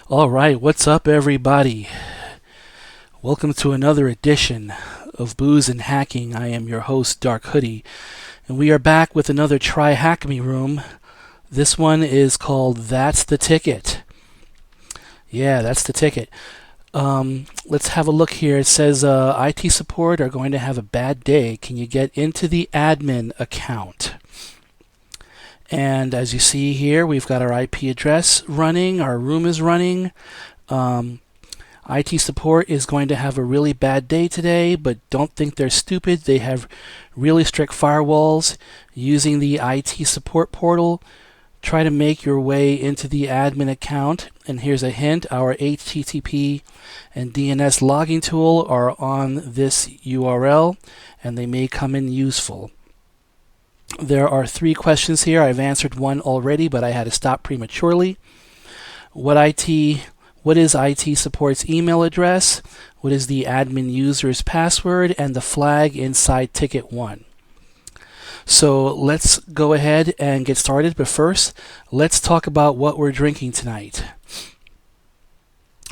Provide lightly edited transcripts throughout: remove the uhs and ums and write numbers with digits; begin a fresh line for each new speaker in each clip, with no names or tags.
All right, what's up, everybody? Welcome to another edition of Booze and Hacking. I am your host, Dark Hoodie, and we are back with another TryHackMe room. This one is called That's the Ticket. Yeah, that's the ticket. Let's have a look here. It says IT support are going to have a bad day. Can you get into the admin account? And as you see here, we've got our IP address running. Our room is running. IT support is going to have a really bad day today, but don't think they're stupid. They have really strict firewalls. Using the IT support portal, try to make your way into the admin account. And here's a hint. Our HTTP and DNS logging tool are on this URL, and they may come in useful. There are 3 questions here. I've answered one already, but I had to stop prematurely. What is IT support's email address? What is the admin user's password? And the flag inside ticket 1. So let's go ahead and get started. But first, let's talk about what we're drinking tonight.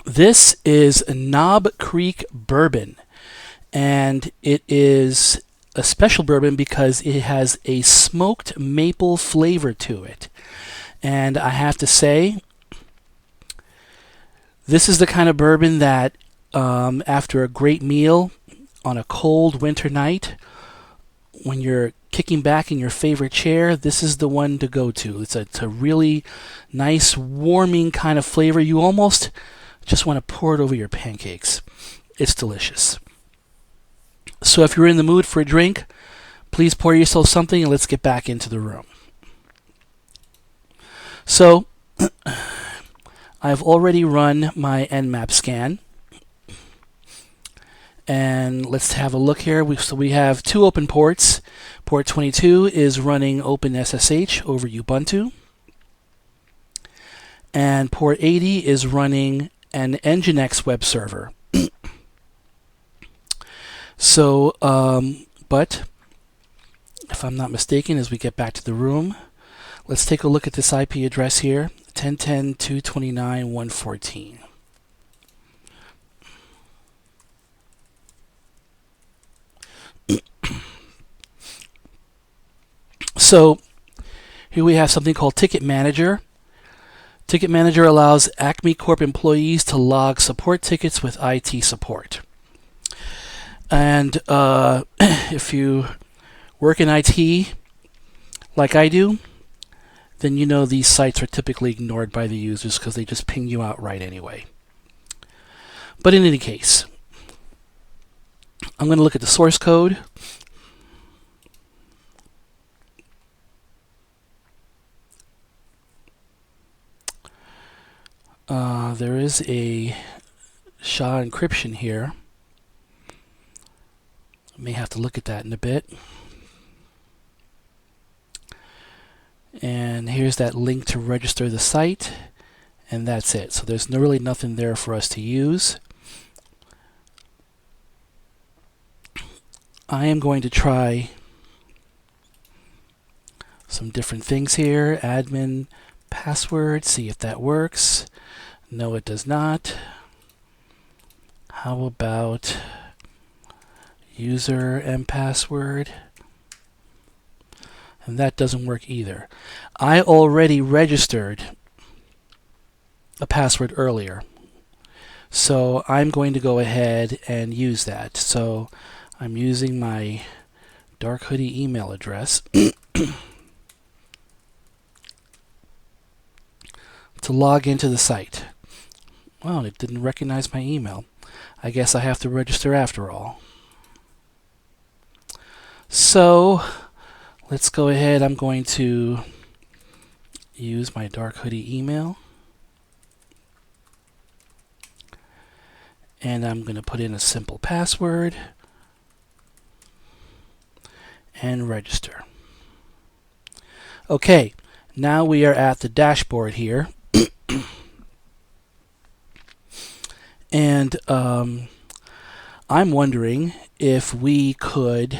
This is Knob Creek Bourbon, and it is a special bourbon because it has a smoked maple flavor to it. And I have to say, this is the kind of bourbon that after a great meal on a cold winter night, when you're kicking back in your favorite chair, this is the one to go to. It's a really nice, warming kind of flavor. You almost just want to pour it over your pancakes. It's delicious. So if you're in the mood for a drink, please pour yourself something and let's get back into the room. So I've already run my Nmap scan. And let's have a look here. We have 2 open ports. Port 22 is running OpenSSH over Ubuntu. And port 80 is running an Nginx web server. So, but if I'm not mistaken, as we get back to the room, let's take a look at this IP address here, 10.10.229.114. So here we have something called Ticket Manager. Ticket Manager allows Acme Corp employees to log support tickets with IT support. And if you work in IT like I do, then you know these sites are typically ignored by the users because they just ping you outright anyway. But in any case, I'm going to look at the source code. There is a SHA encryption here. I may have to look at that in a bit. And here's that link to register the site, and that's it. So there's really nothing there for us to use. I am going to try some different things here. Admin password, see if that works. No, it does not. How about user and password? And that doesn't work either. I already registered a password earlier, so I'm going to go ahead and use that. So I'm using my Dark Hoodie email address to log into the site. Well, it didn't recognize my email. I guess I have to register after all. So let's go ahead. I'm going to use my Dark Hoodie email. And I'm going to put in a simple password and register. Okay, now we are at the dashboard here. And I'm wondering if we could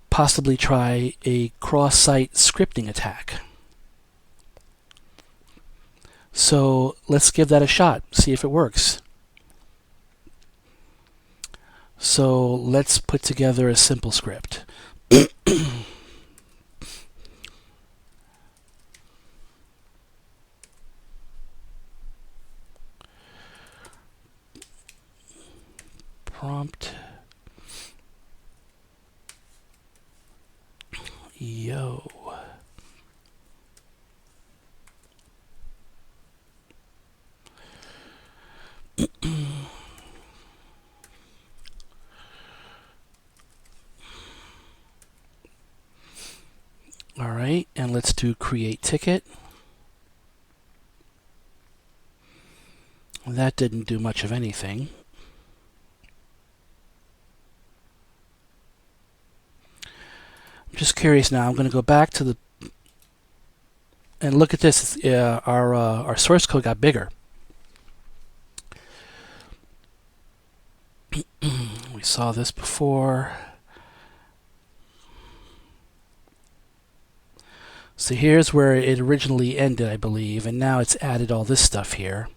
possibly try a cross-site scripting attack. So let's give that a shot, see if it works. So let's put together a simple script. Prompt yo. All right, and let's do create ticket. That didn't do much of anything. I'm just curious now. I'm going to go back to the and look at this. Our source code got bigger. We saw this before. So here's where it originally ended, I believe, and now it's added all this stuff here.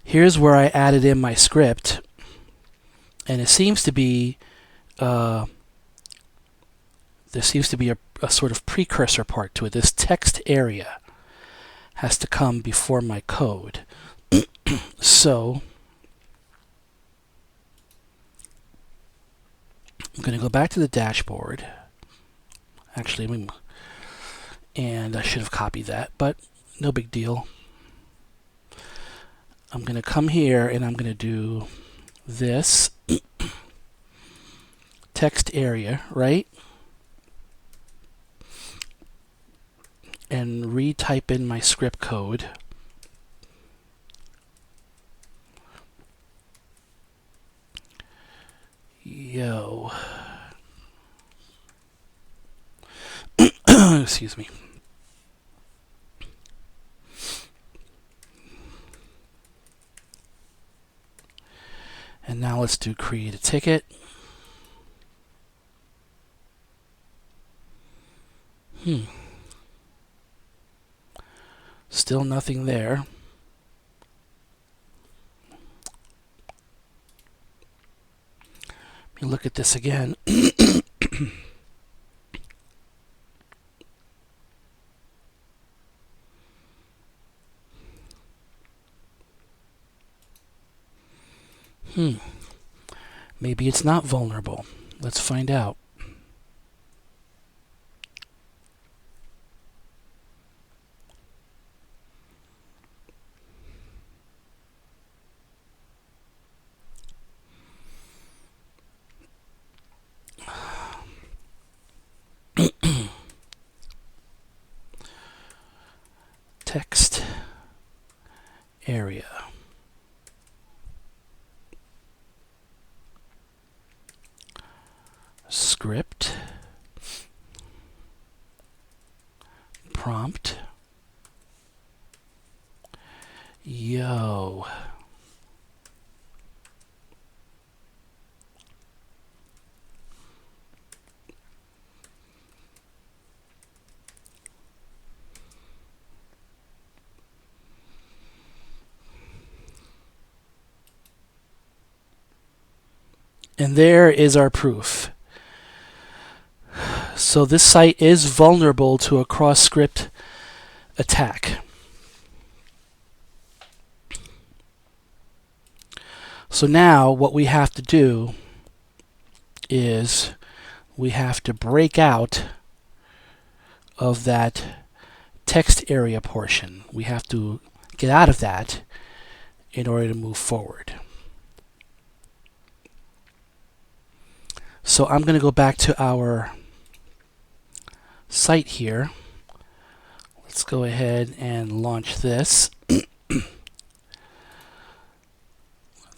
Here's where I added in my script, and it seems to be there seems to be a sort of precursor part to it. This text area has to come before my code. So I'm going to go back to the dashboard. Actually, and I should have copied that, but no big deal. I'm going to come here and I'm going to do this text area, right? And retype in my script code. Yo. Excuse me. And now let's do create a ticket. Still nothing there. Let me look at this again. Maybe it's not vulnerable. Let's find out. Text area. Script. Prompt. Yo. And there is our proof. So this site is vulnerable to a cross-script attack. So now what we have to do is we have to break out of that text area portion. We have to get out of that in order to move forward. So I'm going to go back to our site here. Let's go ahead and launch this. The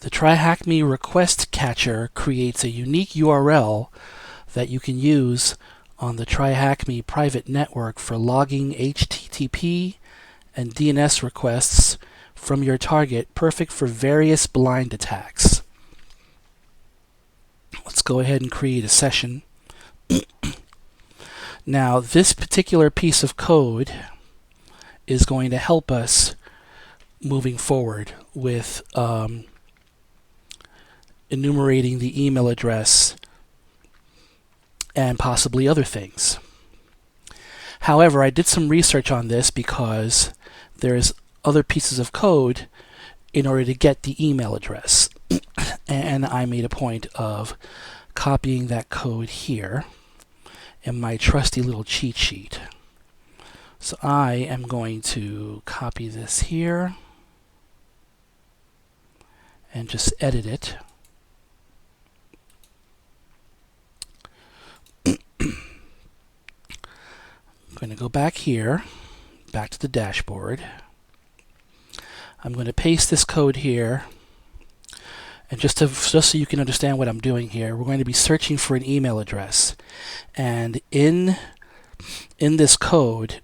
TryHackMe request catcher creates a unique URL that you can use on the TryHackMe private network for logging HTTP and DNS requests from your target, perfect for various blind attacks. Let's go ahead and create a session. Now, this particular piece of code is going to help us moving forward with enumerating the email address and possibly other things. However, I did some research on this because there's other pieces of code in order to get the email address. And I made a point of copying that code here in my trusty little cheat sheet. So I am going to copy this here and just edit it. I'm going to go back here, back to the dashboard. I'm going to paste this code here, and just so you can understand what I'm doing here, we're going to be searching for an email address. And in this code,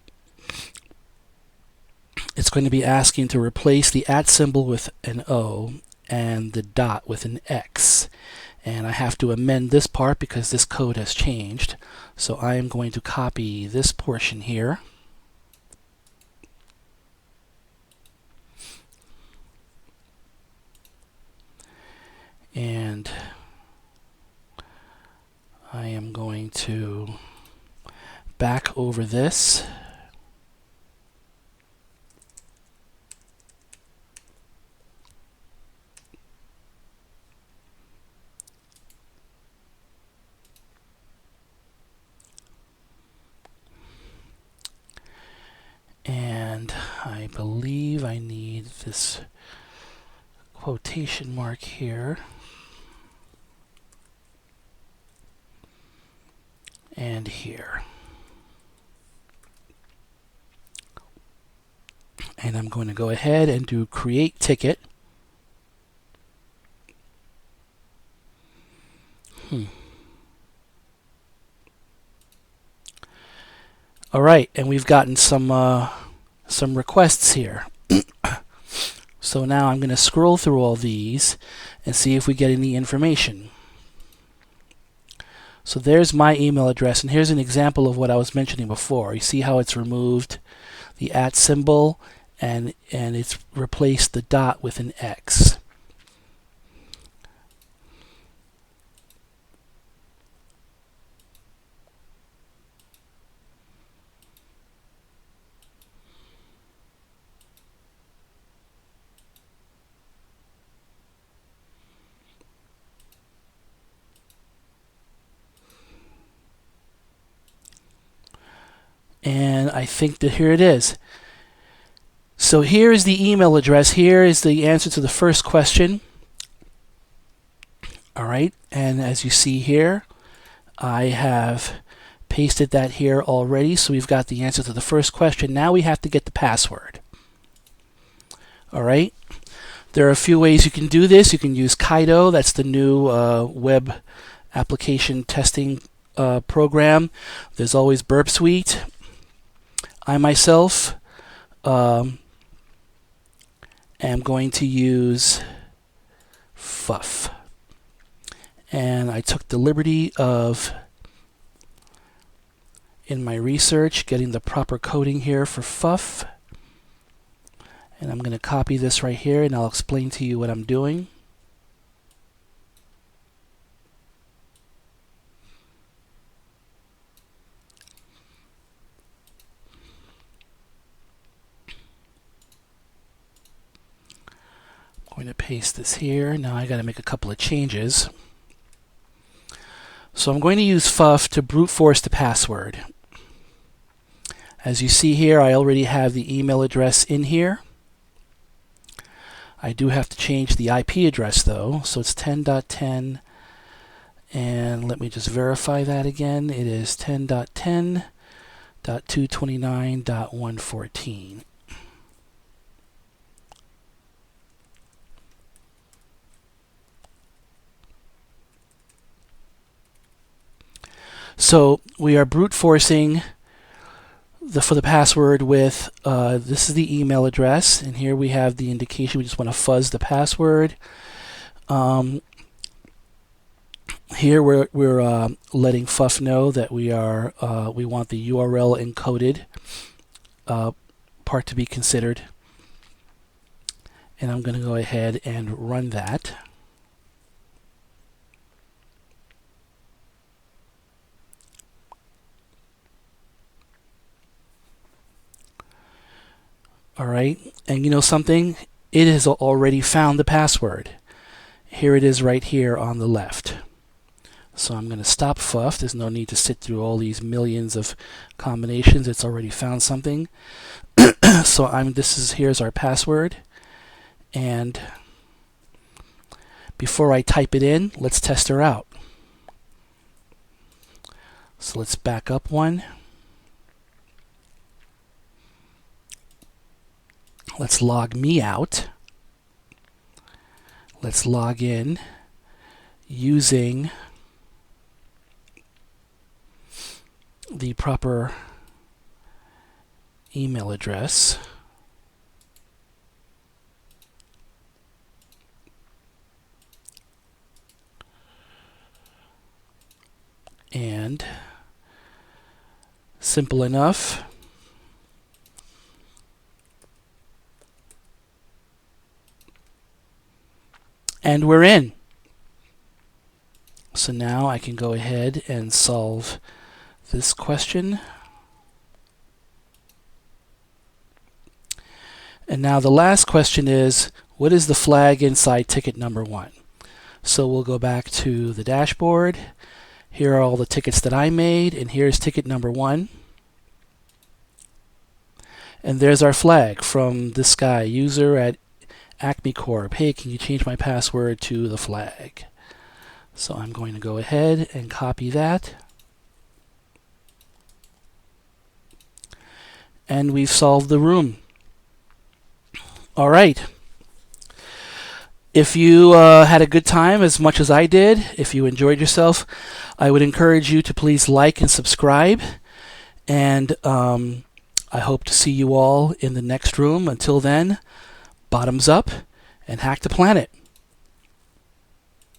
it's going to be asking to replace the @ symbol with an O and the dot with an X. And I have to amend this part because this code has changed. So I am going to copy this portion here. And I am going to back over this. And I believe I need this quotation mark here. And here. And I'm going to go ahead and do create ticket. All right, and we've gotten some requests here. So now I'm going to scroll through all these and see if we get any information. So there's my email address, and here's an example of what I was mentioning before. You see how it's removed the @ symbol and it's replaced the dot with an X. And I think that here it is. So here is the email address. Here is the answer to the first question. All right, and as you see here, I have pasted that here already. So we've got the answer to the first question. Now we have to get the password. All right, there are a few ways you can do this. You can use Kaido. That's the new web application testing program. There's always Burp Suite. I myself am going to use FUF. And I took the liberty of, in my research, getting the proper coding here for FUF. And I'm going to copy this right here, and I'll explain to you what I'm doing. I'm going to paste this here. Now I got to make a couple of changes. So I'm going to use FUF to brute force the password. As you see here, I already have the email address in here. I do have to change the IP address though, so it's 10.10, and let me just verify that again. It is 10.10.229.114. So we are brute forcing for the password with, this is the email address, and here we have the indication. We just want to fuzz the password. Here we're letting FUF know that we want the URL encoded part to be considered. And I'm going to go ahead and run that. All right, and you know something? It has already found the password. Here it is right here on the left. So I'm going to stop FUF. There's no need to sit through all these millions of combinations. It's already found something. So here's our password. And before I type it in, let's test her out. So let's back up one. Let's log me out. Let's log in using the proper email address. And simple enough. And we're in. So now I can go ahead and solve this question. And now the last question is, what is the flag inside ticket number 1? So we'll go back to the dashboard. Here are all the tickets that I made, and here's ticket number 1. And there's our flag from this guy, user at Acme Corp. Hey, can you change my password to the flag? So I'm going to go ahead and copy that. And we've solved the room. All right. If you had a good time as much as I did, if you enjoyed yourself, I would encourage you to please like and subscribe. And I hope to see you all in the next room. Until then, bottoms up and hack the planet.